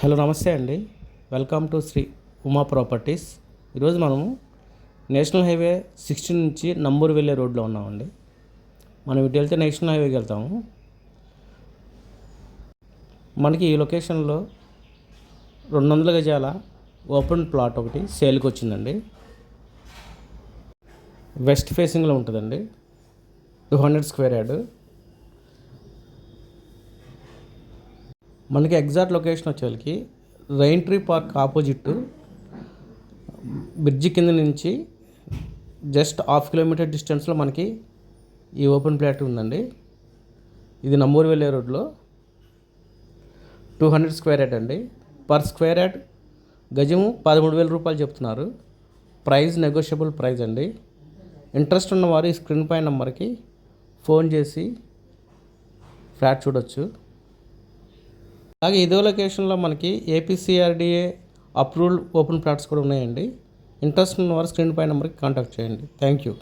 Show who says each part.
Speaker 1: Hello నమస్తే అండి. Welcome to Shri Uma properties. ఈరోజు మనము నేషనల్ హైవే 16 నుంచి నంబూరు వెళ్ళే రోడ్లో ఉన్నామండి. మనం ఇటు వెళ్తే నేషనల్ హైవేకి వెళ్తాము. మనకి ఈ లొకేషన్లో 200 గజాల ఓపెన్ ప్లాట్ ఒకటి సేల్కి వచ్చిందండి. వెస్ట్ ఫేసింగ్లో ఉంటుందండి. 200 స్క్వేర్ యార్డ్. మనకి ఎగ్జాక్ట్ లొకేషన్ వచ్చేసరికి rain tree park opposite bridge కింద నుంచి జస్ట్ హాఫ్ కిలోమీటర్ డిస్టెన్స్లో మనకి ఈ ఓపెన్ ప్లాట్ ఉందండి. ఇది నంబూరు వెళ్ళే రోడ్లో 200 స్క్వేర్ యార్డ్ అండి. పర్ స్క్వేర్ యార్డ్ గజము 13,000 రూపాయలు చెప్తున్నారు. ప్రైస్ నెగోషియబుల్ ప్రైస్ అండి. ఇంట్రెస్ట్ ఉన్నవారు ఈ స్క్రీన్ పై నెంబర్కి ఫోన్ చేసి ఫ్లాట్ చూడొచ్చు. అలాగే ఇదే లొకేషన్లో మనకి ఏపీసీఆర్డీఏ అప్రూవ్డ్ ఓపెన్ ప్లాట్స్ కూడా ఉన్నాయండి. ఇంట్రెస్ట్ ఉన్నవారు స్క్రీన్ పై నెంబర్కి కాంటాక్ట్ చేయండి. Thank you.